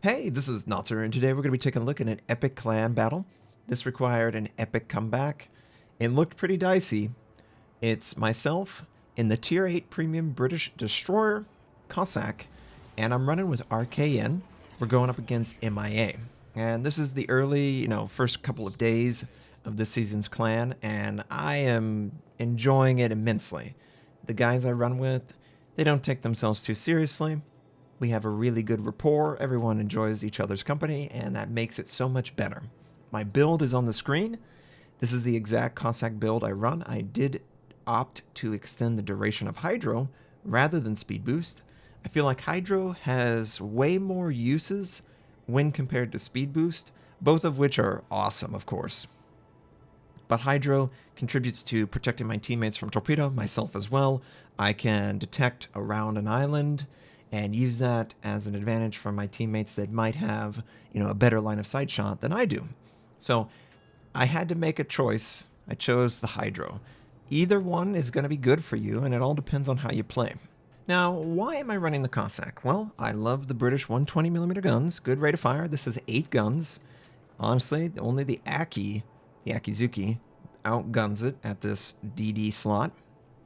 Hey, this is Notser, and today we're going to be taking a look at an epic clan battle. This required an epic comeback. It looked pretty dicey. It's myself in the Tier 8 Premium British Destroyer, Cossack, and I'm running with RKN. We're going up against MIA. And this is the early, first couple of days of this season's clan, and I am enjoying it immensely. The guys I run with, they don't take themselves too seriously. We have a really good rapport, everyone enjoys each other's company, and that makes it so much better. My build is on the screen. This is the exact Cossack build I run. I did opt to extend the duration of Hydro rather than Speed Boost. I feel like Hydro has way more uses when compared to Speed Boost, both of which are awesome, of course. But Hydro contributes to protecting my teammates from torpedo, myself as well. I can detect around an island and use that as an advantage for my teammates that might have, a better line of sight shot than I do. So I had to make a choice. I chose the Hydro. Either one is going to be good for you, and it all depends on how you play. Now, why am I running the Cossack? Well, I love the British 120mm guns. Good rate of fire. This has 8 guns. Honestly, only the Akizuki, outguns it at this DD slot.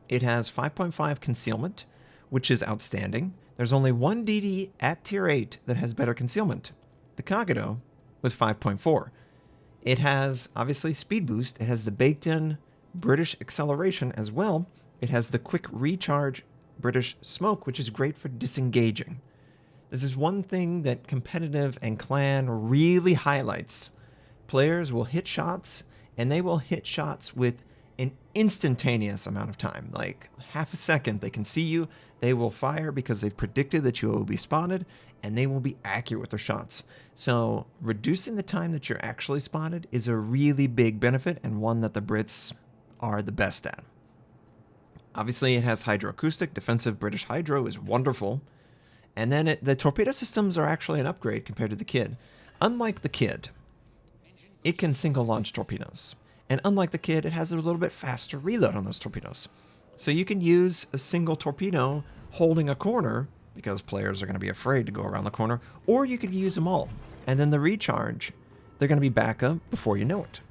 It has 5.5 concealment, which is outstanding. There's only one DD at Tier 8 that has better concealment, the Kagado with 5.4. It has, obviously, speed boost. It has the baked-in British acceleration as well. It has the quick recharge British smoke, which is great for disengaging. This is one thing that competitive and clan really highlights. Players will hit shots, and they will hit shots with an instantaneous amount of time, like half a second. They can see you, they will fire because they've predicted that you will be spotted, and they will be accurate with their shots. So reducing the time that you're actually spotted is a really big benefit, and one that the Brits are the best at. Obviously, it has hydroacoustic. Defensive British hydro is wonderful. And then the torpedo systems are actually an upgrade compared to the Kid. Unlike the Kid, it can single launch torpedoes. And unlike the Kid, it has a little bit faster reload on those torpedoes. So you can use a single torpedo holding a corner, because players are going to be afraid to go around the corner, or you could use them all. And then the recharge, they're going to be back up before you know it.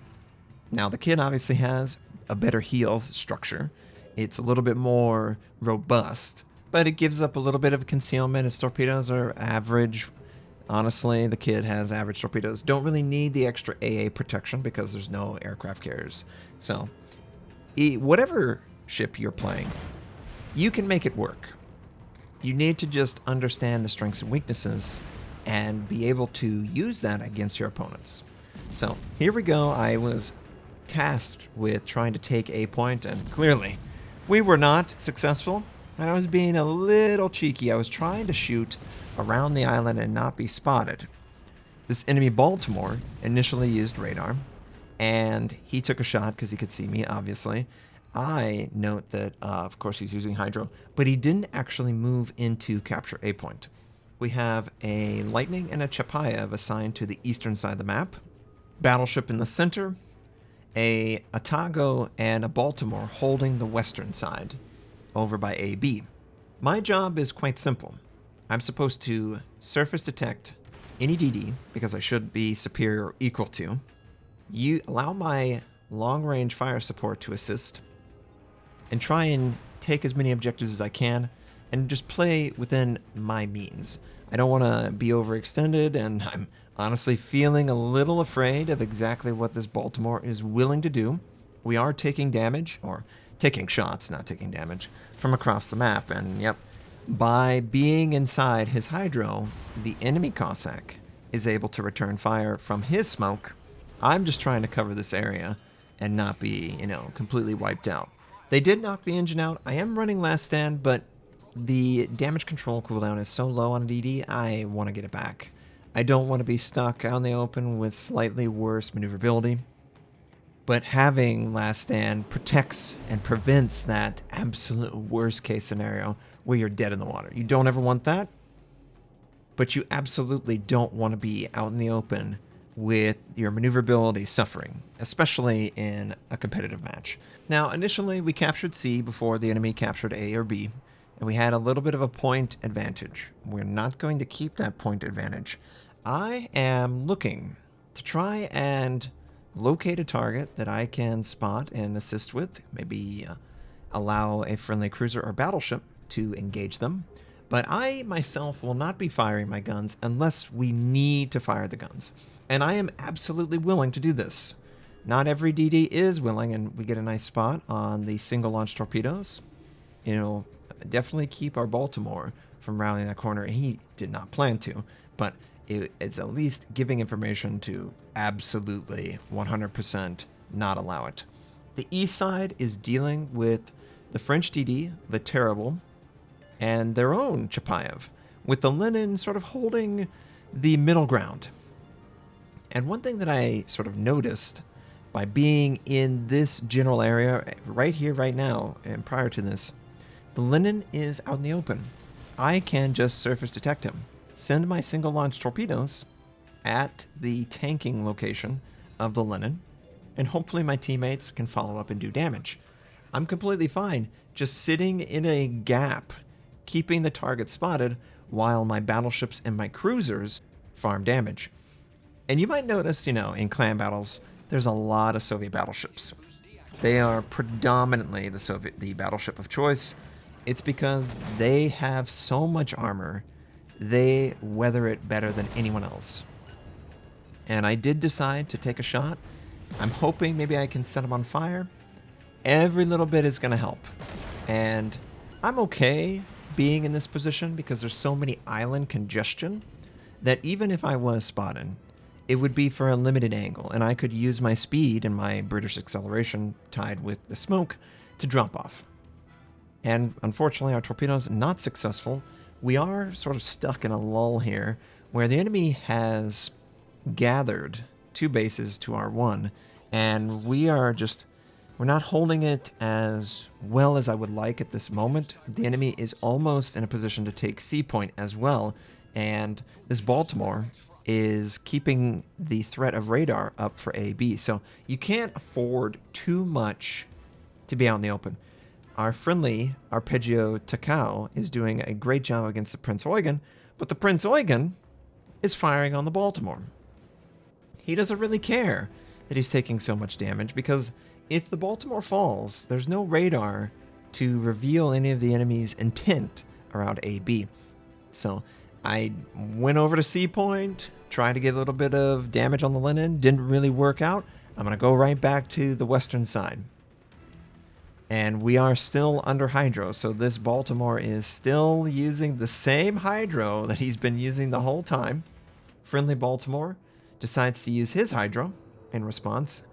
Now, the Kid obviously has a better heel structure. It's a little bit more robust, but it gives up a little bit of concealment. Its torpedoes are average. Honestly, the Kid has average torpedoes. Don't really need the extra AA protection because there's no aircraft carriers. So, whatever ship you're playing, you can make it work. You need to just understand the strengths and weaknesses and be able to use that against your opponents. So, here we go. I was tasked with trying to take a point, and clearly we were not successful. And I was being a little cheeky. I was trying to shoot around the island and not be spotted. This enemy Baltimore initially used radar, and he took a shot because he could see me, obviously. I note that, of course, he's using hydro, but he didn't actually move into capture A point. We have a Lightning and a Chapayev assigned to the eastern side of the map, battleship in the center, a Atago and a Baltimore holding the western side over by AB. My job is quite simple. I'm supposed to surface detect any DD, because I should be superior or equal to. You allow my long-range fire support to assist, and try and take as many objectives as I can, and just play within my means. I don't want to be overextended, and I'm honestly feeling a little afraid of exactly what this Baltimore is willing to do. We are taking damage, or taking shots, not taking damage, from across the map, and yep, by being inside his hydro, the enemy Cossack is able to return fire from his smoke. I'm just trying to cover this area and not be, completely wiped out. They did knock the engine out. I am running last stand, but the damage control cooldown is so low on DD, I want to get it back. I don't want to be stuck out in the open with slightly worse maneuverability. But having last stand protects and prevents that absolute worst case scenario where you're dead in the water. You don't ever want that, but you absolutely don't want to be out in the open with your maneuverability suffering, especially in a competitive match. Now, initially we captured C before the enemy captured A or B, and we had a little bit of a point advantage. We're not going to keep that point advantage. I am looking to try and locate a target that I can spot and assist with, maybe allow a friendly cruiser or battleship to engage them. But I myself will not be firing my guns unless we need to fire the guns. And I am absolutely willing to do this. Not every DD is willing, and we get a nice spot on the single launch torpedoes. You know, definitely keep our Baltimore from rallying that corner. He did not plan to, but it's at least giving information to absolutely 100% not allow it. The east side is dealing with the French DD, the Terrible, and their own Chapayev, with the Lenin sort of holding the middle ground. And one thing that I sort of noticed by being in this general area right here, right now, and prior to this, the Lenin is out in the open. I can just surface detect him, send my single launch torpedoes at the tanking location of the Lenin, and hopefully my teammates can follow up and do damage. I'm completely fine just sitting in a gap, keeping the target spotted while my battleships and my cruisers farm damage. And you might notice, you know, in clan battles, there's a lot of Soviet battleships. They are predominantly the battleship of choice. It's because they have so much armor, they weather it better than anyone else. And I did decide to take a shot. I'm hoping maybe I can set them on fire. Every little bit is going to help. And I'm okay being in this position because there's so many island congestion that even if I was spotted, it would be for a limited angle, and I could use my speed and my British acceleration tied with the smoke to drop off. And unfortunately, our torpedoes not successful. We are sort of stuck in a lull here where the enemy has gathered 2 bases to our 1, and we're not holding it as well as I would like at this moment. The enemy is almost in a position to take C point as well, and this Baltimore is keeping the threat of radar up for AB. So you can't afford too much to be out in the open. Our friendly Arpeggio Takao is doing a great job against the Prince Eugen, but the Prince Eugen is firing on the Baltimore. He doesn't really care that he's taking so much damage, because if the Baltimore falls, there's no radar to reveal any of the enemy's intent around AB. So I went over to C point, tried to get a little bit of damage on the Lenin, didn't really work out. I'm going to go right back to the western side. And we are still under hydro, so this Baltimore is still using the same hydro that he's been using the whole time. Friendly Baltimore decides to use his hydro in response,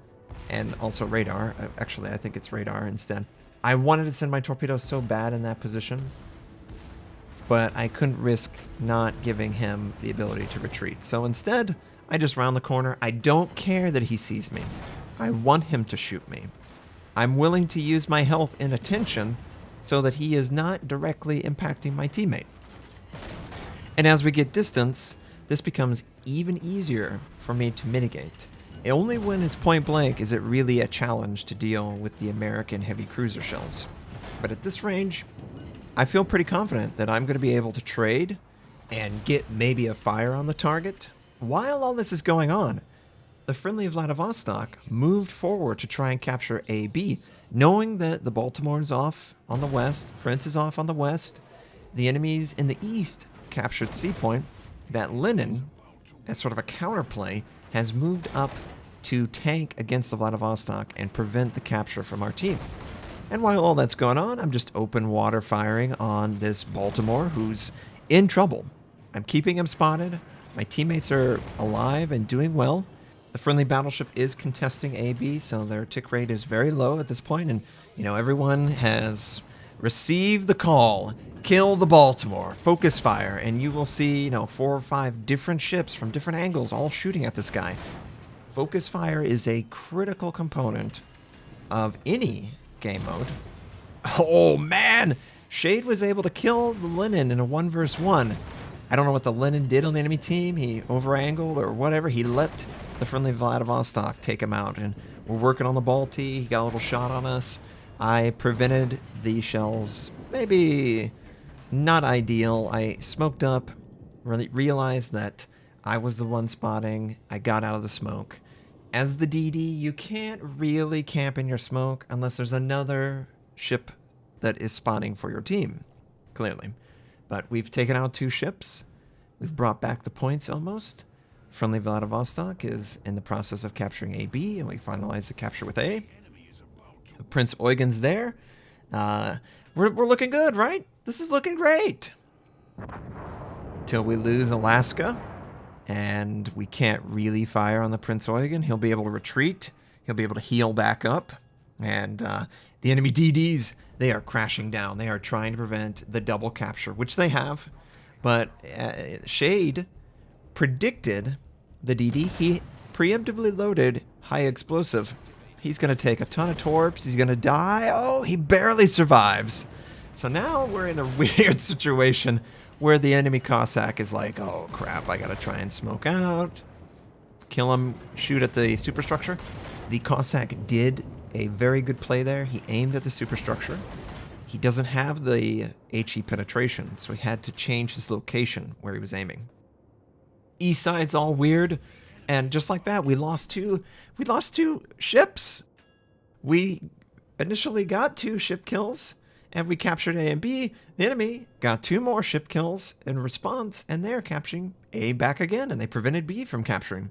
and also radar. Actually, I think it's radar instead. I wanted to send my torpedoes so bad in that position, but I couldn't risk not giving him the ability to retreat. So instead, I just round the corner. I don't care that he sees me. I want him to shoot me. I'm willing to use my health and attention so that he is not directly impacting my teammate. And as we get distance, this becomes even easier for me to mitigate. Only when it's point blank is it really a challenge to deal with the American heavy cruiser shells. But at this range, I feel pretty confident that I'm going to be able to trade and get maybe a fire on the target. While all this is going on, the friendly Vladivostok moved forward to try and capture AB, knowing that the Baltimore is off on the west, Prince is off on the west, the enemies in the east captured C point. That Lenin, as sort of a counterplay, has moved up to tank against the Vladivostok and prevent the capture from our team. And while all that's going on, I'm just open water firing on this Baltimore who's in trouble. I'm keeping him spotted. My teammates are alive and doing well. The friendly battleship is contesting AB, so their tick rate is very low at this point, and you know, everyone has received the call. Kill the Baltimore, focus fire, and you will see, 4 or 5 different ships from different angles all shooting at this guy. Focus fire is a critical component of any game mode. Oh man! Shade was able to kill the Lenin in a 1 versus 1. I don't know what the Lenin did on the enemy team. He over-angled or whatever. He let the friendly Vladivostok take him out, and we're working on the Balti. He got a little shot on us. I prevented the shells. Maybe not ideal. I smoked up, really realized that I was the one spotting. I got out of the smoke. As the DD, you can't really camp in your smoke unless there's another ship that is spawning for your team, clearly. But we've taken out 2 ships. We've brought back the points almost. Friendly Vladivostok is in the process of capturing AB, and we finalize the capture with A. Prince Eugen's there. We're looking good, right? This is looking great. Until we lose Alaska, and we can't really fire on the Prince Eugen. He'll be able to retreat. He'll be able to heal back up. And the enemy DDs, they are crashing down. They are trying to prevent the double capture, which they have. But Shade predicted the DD. He preemptively loaded high explosive. He's going to take a ton of torps. He's going to die. Oh, he barely survives. So now we're in a weird situation where the enemy Cossack is like, oh crap, I got to try and smoke out. Kill him, shoot at the superstructure. The Cossack did a very good play there. He aimed at the superstructure. He doesn't have the HE penetration, so he had to change his location where he was aiming. East side's all weird, and just like that, we lost two ships. We initially got 2 ship kills, and we captured A and B. The enemy got 2 more ship kills in response, and they're capturing A back again, and they prevented B from capturing.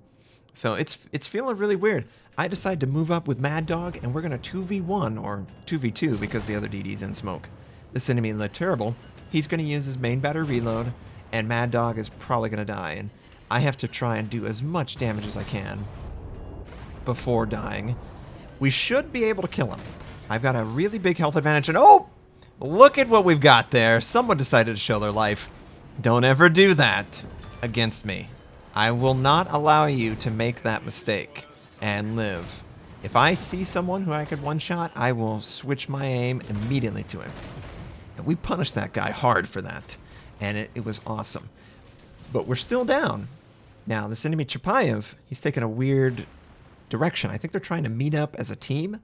So it's feeling really weird. I decided to move up with Mad Dog, and we're going to 2v1 or 2v2 because the other DD's in smoke. This enemy looked terrible. He's going to use his main battery reload, and Mad Dog is probably going to die. And I have to try and do as much damage as I can before dying. We should be able to kill him. I've got a really big health advantage, and oh! Look at what we've got there. Someone decided to show their life. Don't ever do that against me. I will not allow you to make that mistake and live. If I see someone who I could one-shot, I will switch my aim immediately to him. And we punished that guy hard for that, and it was awesome. But we're still down. Now, this enemy Chapayev, he's taken a weird direction. I think they're trying to meet up as a team.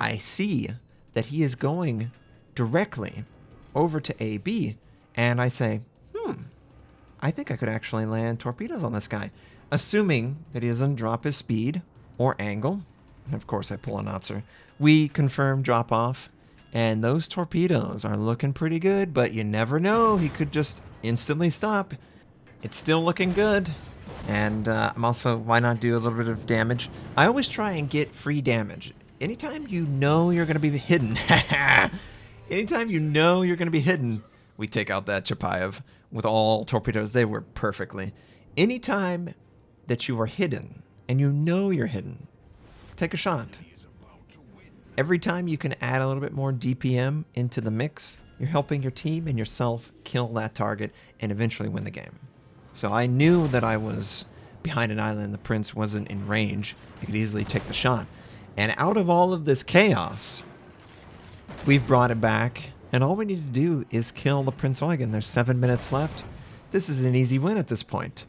I see that he is going directly over to AB, and I say, I think I could actually land torpedoes on this guy, assuming that he doesn't drop his speed or angle. And of course, I pull a Notser. We confirm drop off, and those torpedoes are looking pretty good, but you never know. He could just instantly stop. It's still looking good, and I'm also, why not do a little bit of damage? I always try and get free damage. Anytime you know you're going to be hidden, anytime you know you're going to be hidden, we take out that Chapayev with all torpedoes. They work perfectly. Anytime that you are hidden, and you know you're hidden, take a shot. Every time you can add a little bit more DPM into the mix, you're helping your team and yourself kill that target and eventually win the game. So I knew that I was behind an island. The Prince wasn't in range. I could easily take the shot. And out of all of this chaos, we've brought it back. And all we need to do is kill the Prince Eugen. There's 7 minutes left. This is an easy win at this point.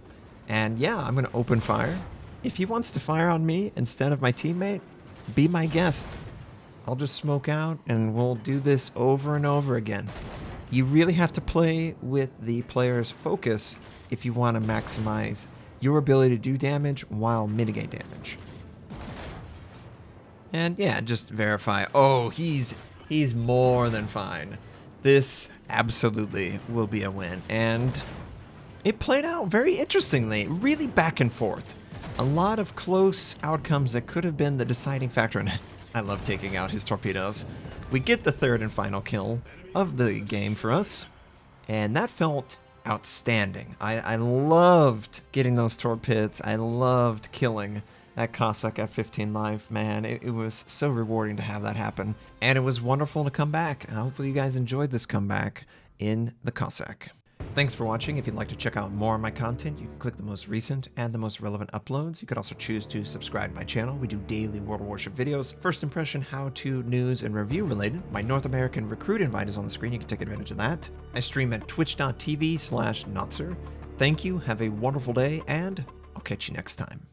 And yeah, I'm going to open fire. If he wants to fire on me instead of my teammate, be my guest. I'll just smoke out and we'll do this over and over again. You really have to play with the player's focus if you want to maximize your ability to do damage while mitigate damage. And yeah, just verify. Oh, he's more than fine. This absolutely will be a win. And it played out very interestingly, really back and forth. A lot of close outcomes that could have been the deciding factor. And I love taking out his torpedoes. We get the 3rd and final kill of the game for us. And that felt outstanding. I loved getting those torpedoes. I loved killing that Cossack F-15 live, man. It was so rewarding to have that happen. And it was wonderful to come back. And hopefully you guys enjoyed this comeback in the Cossack. Thanks for watching. If you'd like to check out more of my content, you can click the most recent and the most relevant uploads. You could also choose to subscribe to my channel. We do daily World of Warship videos. First impression, how-to, news, and review related. My North American recruit invite is on the screen. You can take advantage of that. I stream at twitch.tv/Notser. Thank you, have a wonderful day, and I'll catch you next time.